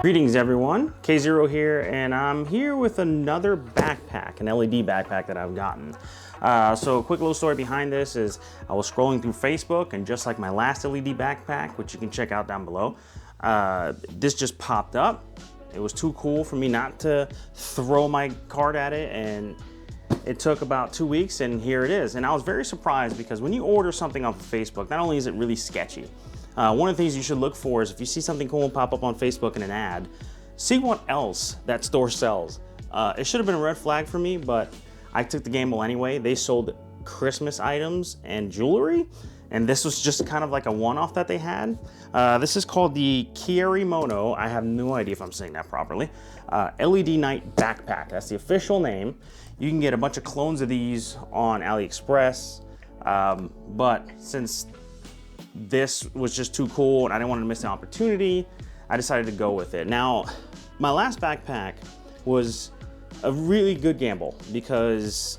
Greetings everyone, K0 here, and I'm here with another backpack, an LED backpack that I've gotten. So a quick little story behind this is I was scrolling through Facebook, and just like my last LED backpack, which you can check out down below, this just popped up. It was too cool for me not to throw my card at it, and it took about 2 weeks, and here it is. And I was very surprised because when you order something off of Facebook, not only is it really sketchy, one of the things you should look for is if you see something cool pop up on Facebook in an ad, see what else that store sells. It should have been a red flag for me, but I took the gamble anyway. They sold Christmas items and jewelry, and this was just kind of like a one-off that they had. This is called the Kireimono. I have no idea if I'm saying that properly. LED night backpack, that's the official name. You can get a bunch of clones of these on AliExpress, but since this was just too cool and I didn't want to miss the opportunity, I decided to go with it. Now, my last backpack was a really good gamble because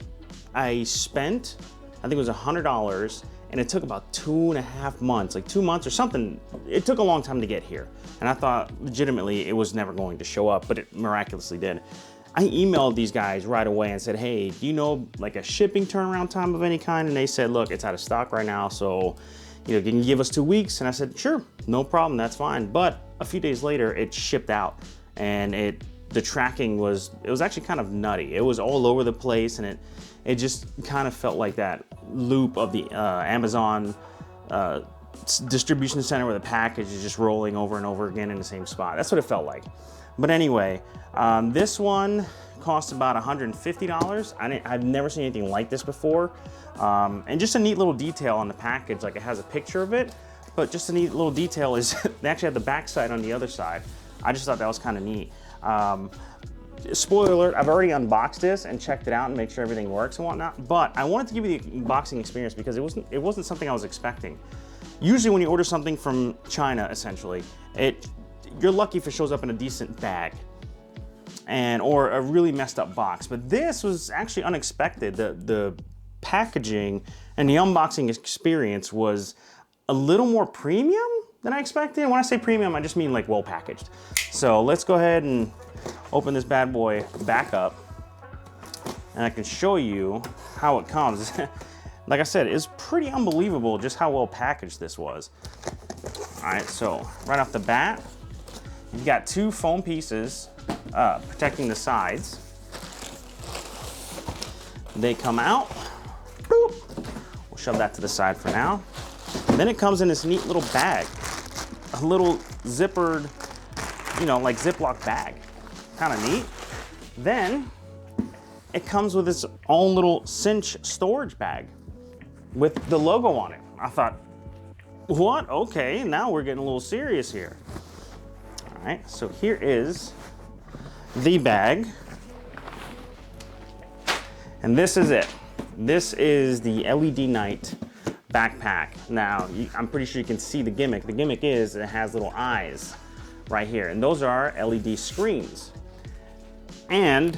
I spent, I think it was $100, and it took about 2.5 months, like 2 months or something. It took a long time to get here. And I thought legitimately it was never going to show up, but it miraculously did. I emailed these guys right away and said, hey, do you know like a shipping turnaround time of any kind? And they said, look, it's out of stock right now, so can you give us 2 weeks? And I said, sure, no problem, that's fine. But a few days later, it shipped out, and the tracking was actually kind of nutty. It was all over the place, and it just kind of felt like that loop of the Amazon distribution center where the package is just rolling over and over again in the same spot. That's what it felt like. But anyway, this one cost about $150. I've never seen anything like this before. And just a neat little detail on the package, like it has a picture of it, but just a neat little detail is they actually have the back side on the other side. I just thought that was kind of neat. Spoiler alert, I've already unboxed this and checked it out and make sure everything works and whatnot, but I wanted to give you the unboxing experience because it wasn't something I was expecting. Usually when you order something from China, essentially, you're lucky if it shows up in a decent bag or a really messed up box, but this was actually unexpected. The packaging and the unboxing experience was a little more premium than I expected. When I say premium, I just mean like well packaged. So let's go ahead and open this bad boy back up, and I can show you how it comes. Like I said, it's pretty unbelievable just how well packaged this was. All right, so right off the bat, you've got 2 foam pieces protecting the sides. They come out. Boop. We'll shove that to the side for now. And then it comes in this neat little bag, a little zippered, like Ziploc bag. Kind of neat. Then it comes with its own little cinch storage bag with the logo on it. I thought, what? Okay, now we're getting a little serious here. All right, so here is the bag. And this is it. This is the LED night backpack. Now, I'm pretty sure you can see the gimmick. The gimmick is it has little eyes right here, and those are LED screens. And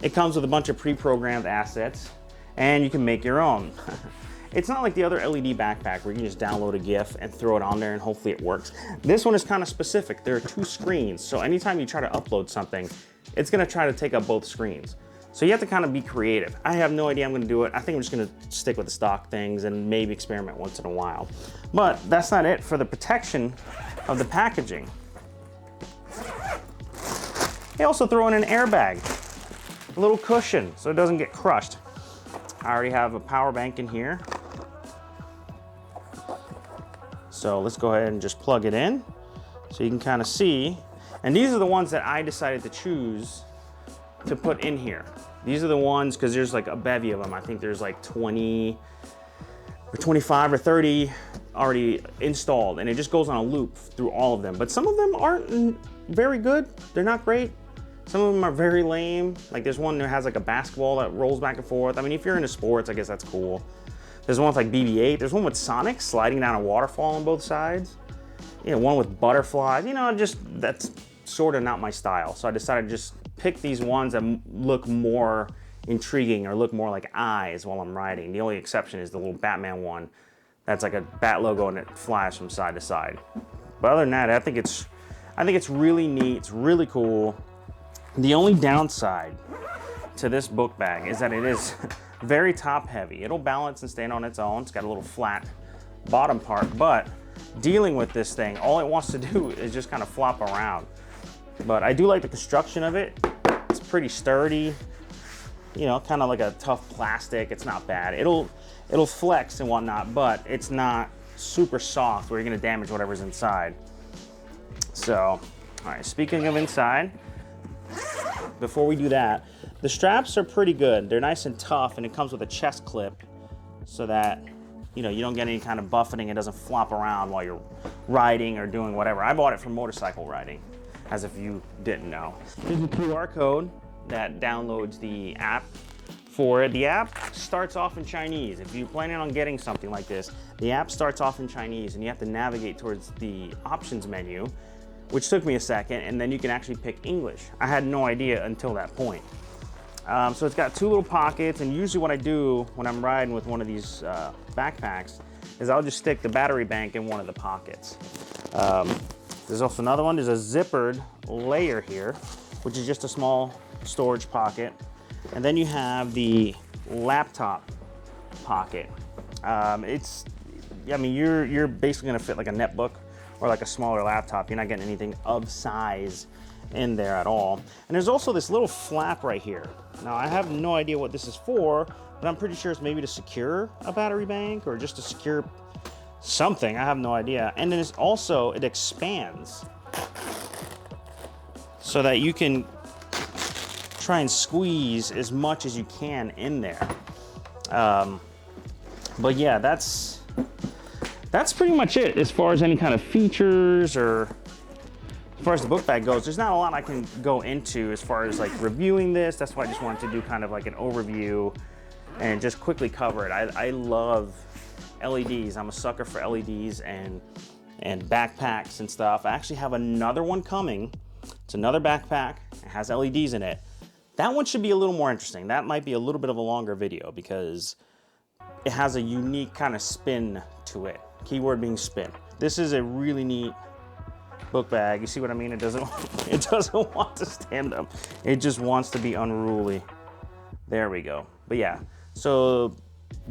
it comes with a bunch of pre-programmed assets, and you can make your own. It's not like the other LED backpack where you can just download a GIF and throw it on there and hopefully it works. This one is kind of specific. There are 2 screens, so anytime you try to upload something, it's gonna try to take up both screens. So you have to kind of be creative. I have no idea I'm gonna do it. I think I'm just gonna stick with the stock things and maybe experiment once in a while. But that's not it for the protection of the packaging. They also throw in an airbag, a little cushion so it doesn't get crushed. I already have a power bank in here. So let's go ahead and just plug it in so you can kind of see. And these are the ones that I decided to choose to put in here. These are the ones, because there's like a bevy of them. I think there's like 20 or 25 or 30 already installed, and it just goes on a loop through all of them. But some of them aren't very good. They're not great. Some of them are very lame. Like there's one that has like a basketball that rolls back and forth. I mean, if you're into sports, I guess that's cool. There's one with like BB-8. There's one with Sonic sliding down a waterfall on both sides. One with butterflies. That's sort of not my style. So I decided to just pick these ones that look more intriguing or look more like eyes while I'm riding. The only exception is the little Batman one that's like a bat logo and it flies from side to side. But other than that, I I think it's really neat, it's really cool. The only downside to this book bag is that it is very top heavy. It'll balance and stand on its own. It's got a little flat bottom part, but dealing with this thing, all it wants to do is just kind of flop around. But I do like the construction of it. It's pretty sturdy, you know, kind of like a tough plastic. It's not bad. It'll flex and whatnot, but it's not super soft where you're gonna damage whatever's inside. So, all right, speaking of inside, before we do that, the straps are pretty good. They're nice and tough, and it comes with a chest clip so that, you know, you don't get any kind of buffeting. It doesn't flop around while you're riding or doing whatever. I bought it for motorcycle riding, as if you didn't know. There's a QR code that downloads the app for it. The app starts off in Chinese. If you're planning on getting something like this, the app starts off in Chinese, and you have to navigate towards the options menu, which took me a second, and then you can actually pick English. I had no idea until that point. So it's got two little pockets, and usually what I do when I'm riding with one of these backpacks is I'll just stick the battery bank in one of the pockets. There's also another one. There's a zippered layer here, which is just a small storage pocket. And then you have the laptop pocket. I mean, you're basically gonna fit like a netbook or like a smaller laptop. You're not getting anything of size in there at all. And there's also this little flap right here. Now, I have no idea what this is for, but I'm pretty sure it's maybe to secure a battery bank or just to secure something. I have no idea. And then it expands so that you can try and squeeze as much as you can in there. But yeah, that's pretty much it as far as any kind of features or as far as the book bag goes. There's not a lot I can go into as far as like reviewing this. That's why I just wanted to do kind of like an overview and just quickly cover it. I love LEDs. I'm a sucker for LEDs and backpacks and stuff. I actually have another one coming. It's another backpack. It has LEDs in it. That one should be a little more interesting. That might be a little bit of a longer video because it has a unique kind of spin to it. Keyword being spin. This is a really neat book bag. You see what I mean? It doesn't want to stand up. It just wants to be unruly. There we go. But yeah, so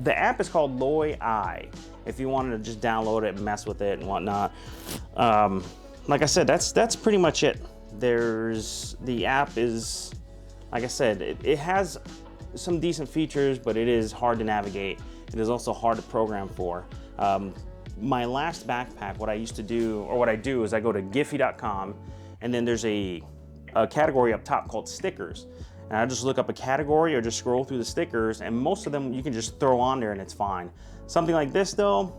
the app is called Loi Eye. If you wanted to just download it and mess with it and whatnot. Like I said, that's pretty much it. The app is, like I said, it has some decent features, but it is hard to navigate. It is also hard to program for. My last backpack, what I used to do, or what I do, is I go to Giphy.com, and then there's a category up top called stickers. And I just look up a category or just scroll through the stickers, and most of them you can just throw on there and it's fine. Something like this though,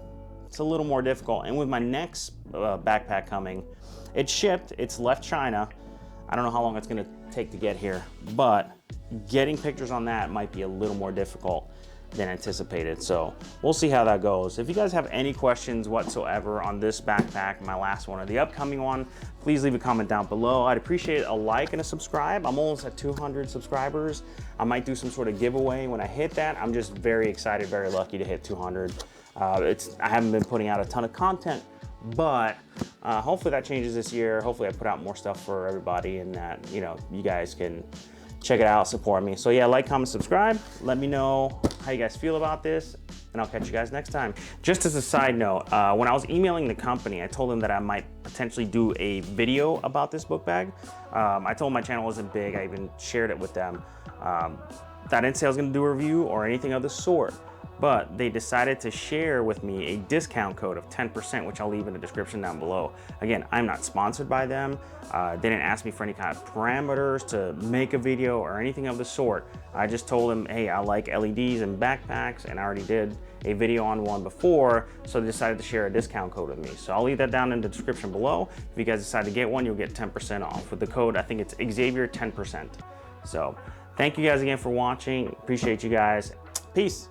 it's a little more difficult. And with my next backpack coming, it's shipped, it's left China. I don't know how long it's gonna take to get here, but getting pictures on that might be a little more difficult than anticipated. So we'll see how that goes. If you guys have any questions whatsoever on this backpack, my last one or the upcoming one, please leave a comment down below. I'd appreciate a like and a subscribe. I'm almost at 200 subscribers. I might do some sort of giveaway when I hit that. I'm just very excited, very lucky to hit 200. I haven't been putting out a ton of content, but hopefully that changes this year. Hopefully I put out more stuff for everybody and that, you know, you guys can check it out, support me. So yeah, like, comment, subscribe. Let me know how you guys feel about this, and I'll catch you guys next time. Just as a side note, when I was emailing the company, I told them that I might potentially do a video about this book bag. I told them my channel wasn't big. I even shared it with them. I didn't say I was gonna do a review or anything of the sort, but they decided to share with me a discount code of 10%, which I'll leave in the description down below. Again, I'm not sponsored by them. They didn't ask me for any kind of parameters to make a video or anything of the sort. I just told them, hey, I like LEDs and backpacks, and I already did a video on one before, so they decided to share a discount code with me. So I'll leave that down in the description below. If you guys decide to get one, you'll get 10% off. With the code, I think it's Xavier 10%. So thank you guys again for watching. Appreciate you guys. Peace.